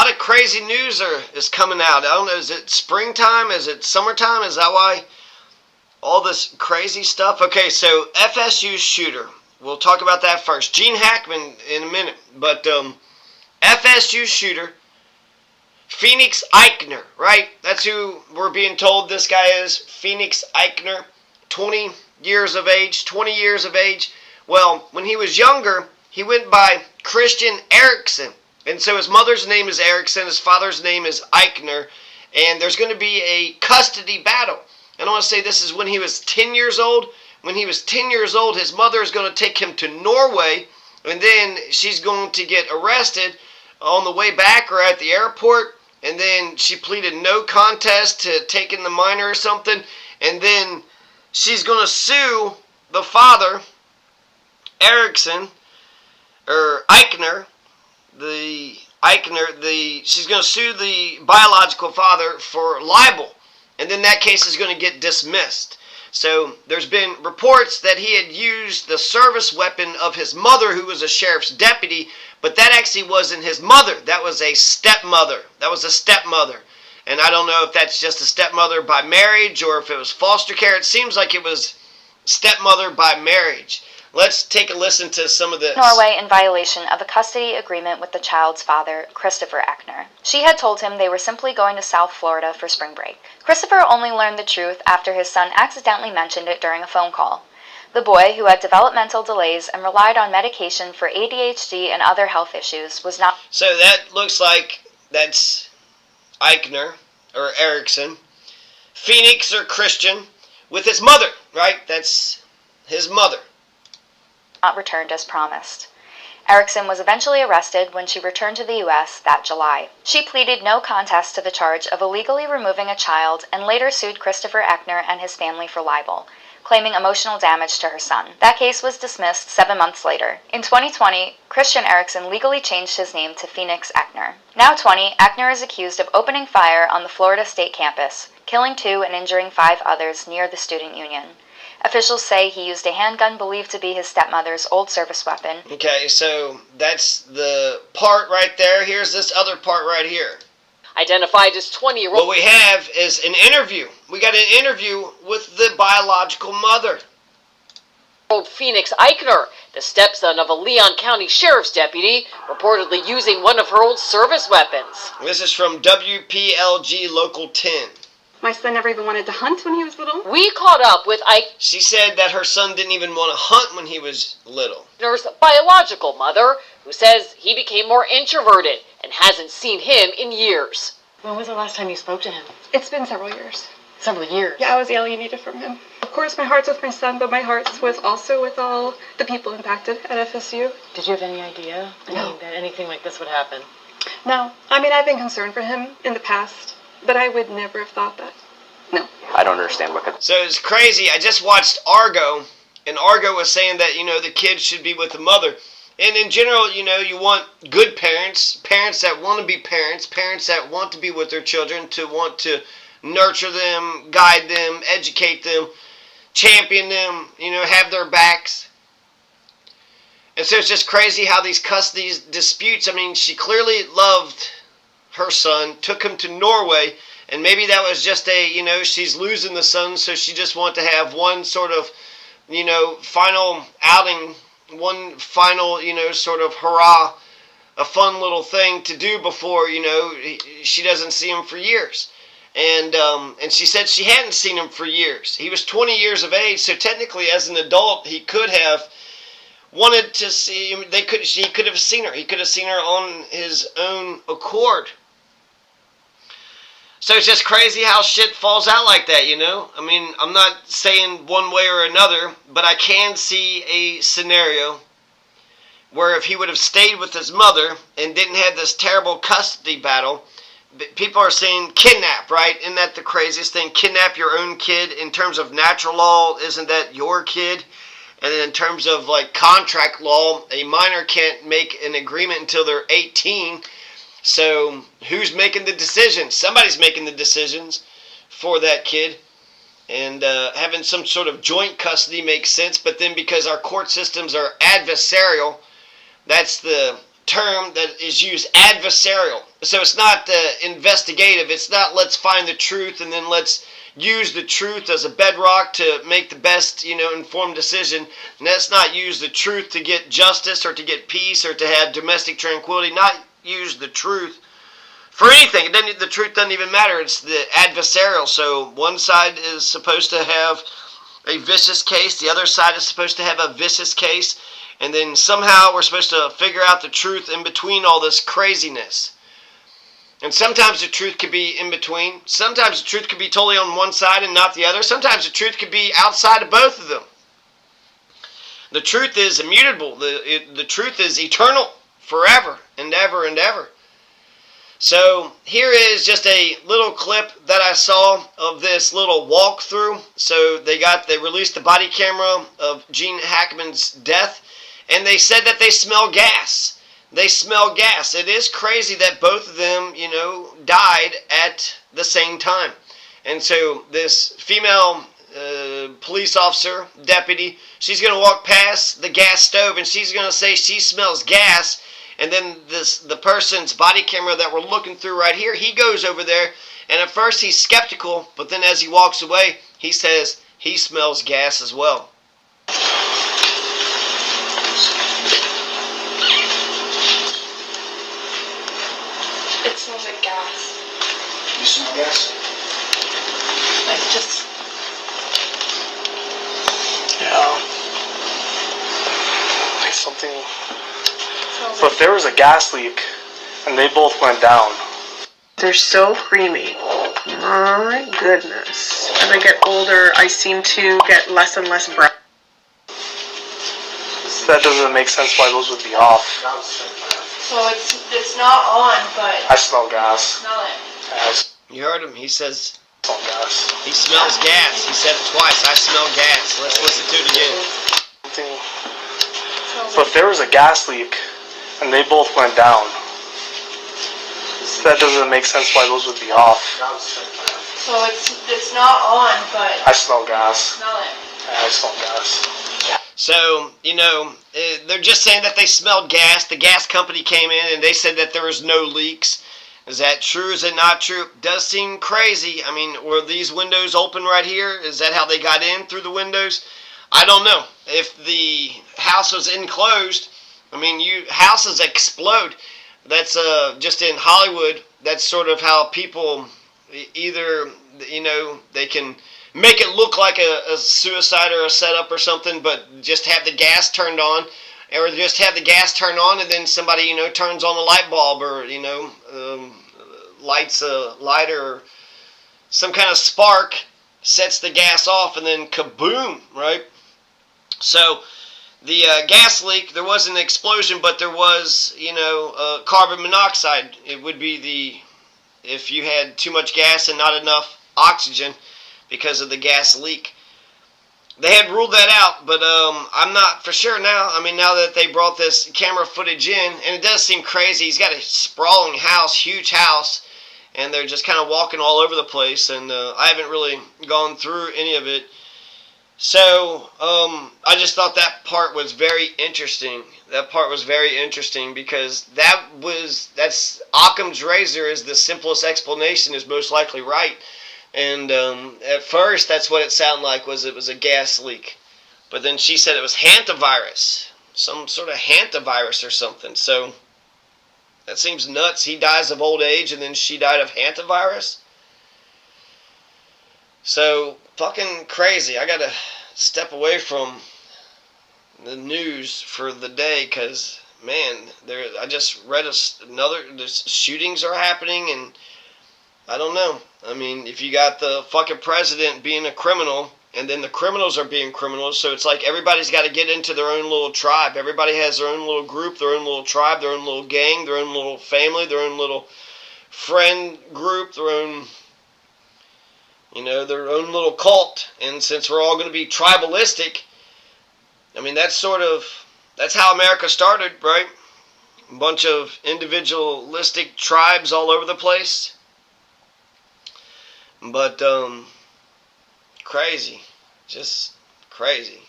lot of crazy news is coming out. I don't know, is it springtime? Is it summertime? Is that why all this crazy stuff? Okay, so FSU shooter. We'll talk about that first. Gene Hackman in a minute. But FSU shooter, Pheonix Ikner, right? That's who we're being told this guy is. Pheonix Ikner, 20 years of age. Well, when he was younger, he went by Christian Erikson. And so his mother's name is Erikson, his father's name is Ikner, and there's going to be a custody battle. And I want to say this is when he was 10 years old. When he was 10 years old, his mother is going to take him to Norway, and then she's going to get arrested on the way back or at the airport, and then she pleaded no contest to taking the minor or something, and then she's going to sue the father, Erikson, or Ikner, she's going to sue the biological father for libel, and then that case is going to get dismissed. So there's been reports that he had used the service weapon of his mother, who was a sheriff's deputy, but that actually wasn't his mother. That was a stepmother. And I don't know if that's just a stepmother by marriage or if it was foster care. It seems like it was stepmother by marriage. Let's take a listen to some of this. Norway in violation of a custody agreement with the child's father, Christopher Ikner. She had told him they were simply going to South Florida for spring break. Christopher only learned the truth after his son accidentally mentioned it during a phone call. The boy, who had developmental delays and relied on medication for ADHD and other health issues, was not... So that looks like that's Ikner, or Erikson. Pheonix, or Christian, with his mother, right? That's his mother. Not returned as promised. Erikson was eventually arrested when she returned to the U.S. that July. She pleaded no contest to the charge of illegally removing a child and later sued Christopher Ikner and his family for libel, claiming emotional damage to her son. That case was dismissed 7 months later. In 2020, Christian Erikson legally changed his name to Pheonix Ikner. Now 20, Ikner is accused of opening fire on the Florida State campus, killing 2 and injuring 5 others near the student union. Officials say he used a handgun believed to be his stepmother's old service weapon. Okay, so that's the part right there. Here's this other part right here. Identified as 20-year-old. What we have is an interview. We got an interview with the biological mother. Pheonix Ikner, the stepson of a Leon County Sheriff's deputy, reportedly using one of her old service weapons. This is from WPLG Local 10. My son never even wanted to hunt when he was little. We caught up with Ikner's She said that her son didn't even want to hunt when he was little. biological mother, who says he became more introverted and hasn't seen him in years. When was the last time you spoke to him? It's been several years. Several years? Yeah, I was alienated from him. Of course, my heart's with my son, but my heart was also with all the people impacted at FSU. Did you have any idea that anything like this would happen? No. I mean, I've been concerned for him in the past, but I would never have thought that. No. I don't understand what could... So it's crazy. I just watched Argo, and Argo was saying that, the kid should be with the mother. And in general, you want good parents, parents that want to be parents, parents that want to be with their children, to want to nurture them, guide them, educate them, champion them, have their backs. And so it's just crazy how these custody disputes, she clearly loved her son, took him to Norway, and maybe that was just she's losing the son, so she just wanted to have one sort of, final outing, one final, sort of hurrah, a fun little thing to do before, she doesn't see him for years. And she said she hadn't seen him for years. He was 20 years of age, so technically as an adult, he could have wanted to see him. He could have seen her. He could have seen her on his own accord. So it's just crazy how shit falls out like that, I'm not saying one way or another, but I can see a scenario where if he would have stayed with his mother and didn't have this terrible custody battle, people are saying kidnap, right? Isn't that the craziest thing? Kidnap your own kid. In terms of natural law, isn't that your kid? And then in terms of contract law, a minor can't make an agreement until they're 18. So who's making the decisions? Somebody's making the decisions for that kid. And having some sort of joint custody makes sense. But then because our court systems are adversarial, that's the term that is used, adversarial. So it's not investigative. It's not let's find the truth and then let's use the truth as a bedrock to make the best, informed decision. And let's not use the truth to get justice or to get peace or to have domestic tranquility. Not use the truth for anything. The truth doesn't even matter. It's the adversarial. So one side is supposed to have a vicious case. The other side is supposed to have a vicious case. And then somehow we're supposed to figure out the truth in between all this craziness. And sometimes the truth could be in between. Sometimes the truth could be totally on one side and not the other. Sometimes the truth could be outside of both of them. The truth is immutable. The truth is eternal, forever and ever and ever. So here is just a little clip that I saw of this little walkthrough. So they released the body camera of Gene Hackman's death. And they said that they smell gas. They smell gas. It is crazy that both of them, died at the same time. And so this female police officer, deputy, she's going to walk past the gas stove and she's going to say she smells gas. And then the person's body camera that we're looking through right here, he goes over there. And at first he's skeptical, but then as he walks away, he says he smells gas as well. It smells like gas. You smell gas? Like just... Yeah. Like something... smells So if there was a gas leak and they both went down. They're so creamy. My goodness. As I get older, I seem to get less and less brown. That doesn't make sense why those would be off. So it's not on, but I smell gas. smell it. You heard him. He says I smell gas. he smells gas. He said it twice. I smell gas. Let's listen to it again. Something... So if there was a gas leak and they both went down. That doesn't make sense why those would be off. So it's not on, but I smell gas. smell it. I smell gas. So, they're just saying that they smelled gas. The gas company came in and they said that there was no leaks. Is that true? Is it not true? It does seem crazy. I mean, were these windows open right here? Is that how they got in through the windows? I don't know. If the house was enclosed, houses explode. That's just in Hollywood. That's sort of how people either, they can make it look like a suicide or a setup or something, but just have the gas turned on, or just have the gas turned on and then somebody, turns on the light bulb or, lights a lighter or some kind of spark, sets the gas off, and then kaboom, right? So the gas leak, there was an explosion, but there was, carbon monoxide. It would be if you had too much gas and not enough oxygen because of the gas leak. They had ruled that out, but I'm not for sure now. Now that they brought this camera footage in, and it does seem crazy. He's got a sprawling house, huge house, and they're just kind of walking all over the place, and I haven't really gone through any of it. So, I just thought that part was very interesting. That part was very interesting because that's Occam's razor is the simplest explanation, is most likely right. And at first, that's what it sounded like, it was a gas leak. But then she said it was hantavirus, some sort of hantavirus or something. So that seems nuts. He dies of old age and then she died of hantavirus. So fucking crazy. I gotta step away from the news for the day because, man, I just read the shootings are happening, and I don't know. If you got the fucking president being a criminal, and then the criminals are being criminals, so it's like everybody's got to get into their own little tribe. Everybody has their own little group, their own little tribe, their own little gang, their own little family, their own little friend group, their own, their own little cult. And since we're all going to be tribalistic, that's how America started, right? A bunch of individualistic tribes all over the place. But, crazy. Just crazy.